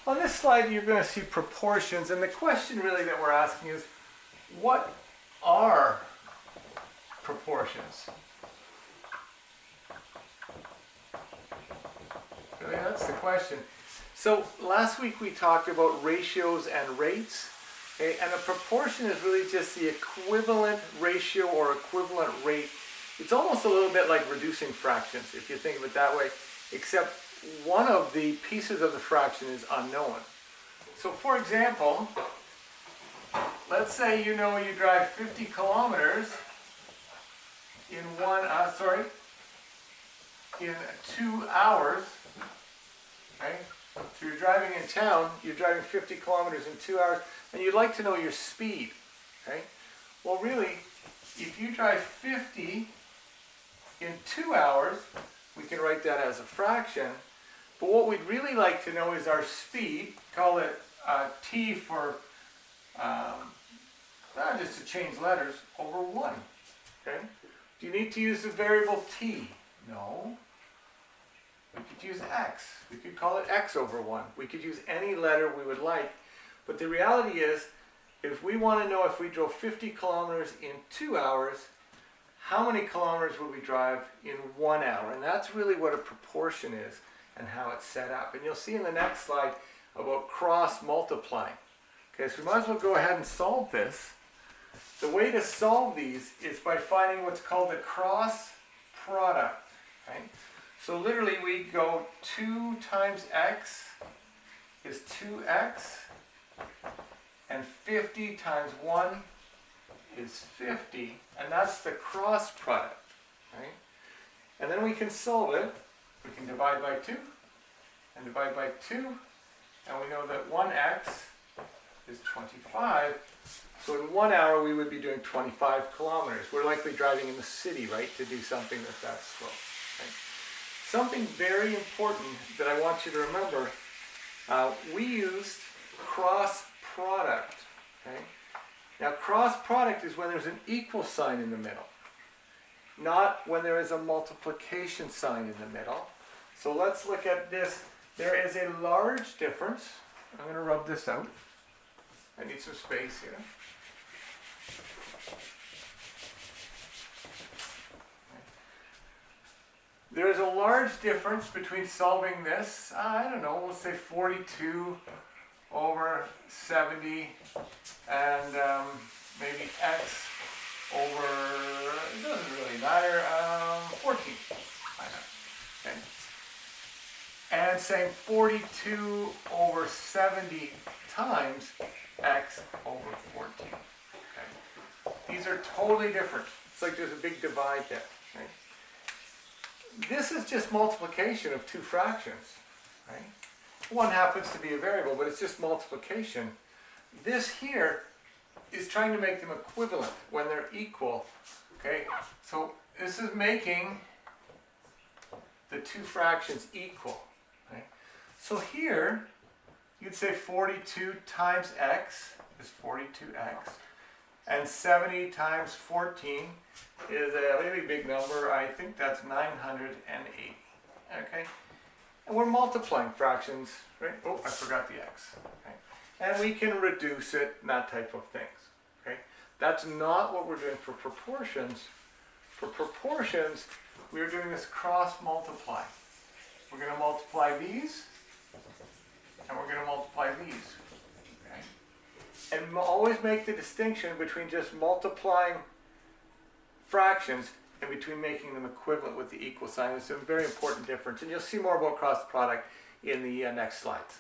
On this slide, you're going to see proportions, and the question really that we're asking is, what are proportions? Really, that's the question. So last week we talked about ratios and rates, okay? And a proportion is really just the equivalent ratio or equivalent rate. It's almost a little bit like reducing fractions, if you think of it that way, except one of the pieces of the fraction is unknown. So for example, let's say you know you drive 50 kilometers in 2 hours, okay? So you're driving in town, you're driving 50 kilometers in 2 hours, and you'd like to know your speed, okay? Well really, if you drive 50 in 2 hours, we can write that as a fraction. But what we'd really like to know is our speed, call it t for, just to change letters, over 1. Okay? Do you need to use the variable t? No. We could use x. We could call it x over 1. We could use any letter we would like. But the reality is, if we want to know if we drove 50 kilometers in 2 hours, how many kilometers would we drive in 1 hour? And that's really what a proportion is and how it's set up. And you'll see in the next slide about cross multiplying. Okay, so we might as well go ahead and solve this. The way to solve these is by finding what's called the cross product. Okay? So literally we go 2 times x is 2x, and 50 times 1 is 50, and that's the cross product. Right? And then we can solve it. We can divide by 2 and divide by 2, and we know that 1x is 25. So in 1 hour we would be doing 25 kilometers. We're likely driving in the city, right, to do something that's slow. Right? Something very important that I want you to remember, we used cross product. Okay? Now cross product is when there's an equal sign in the middle, not when there is a multiplication sign in the middle. So let's look at this. There is a large difference. I'm going to rub this out. I need some space here. There is a large difference between solving this, I don't know, we'll say 42 over 70 and maybe x over, it doesn't really matter, 14. Okay. And saying 42 over 70 times x over 14. Okay. These are totally different. It's like there's a big divide there. Right? This is just multiplication of 2 fractions. Right? One happens to be a variable, but it's just multiplication. This here is trying to make them equivalent when they're equal. Okay, so this is making the 2 fractions equal. Okay? So here, you'd say 42 times x is 42x, and 70 times 14 is a really big number. I think that's 980. Okay, and we're multiplying fractions, right? Oh, I forgot the x. Okay, and we can reduce it and that type of things. Okay, that's not what we're doing for proportions. For proportions, we're doing this cross multiply. We're going to multiply these, and we're going to multiply these. Okay? And always make the distinction between just multiplying fractions and between making them equivalent with the equal sign. It's a very important difference, and you'll see more about cross product in the next slides.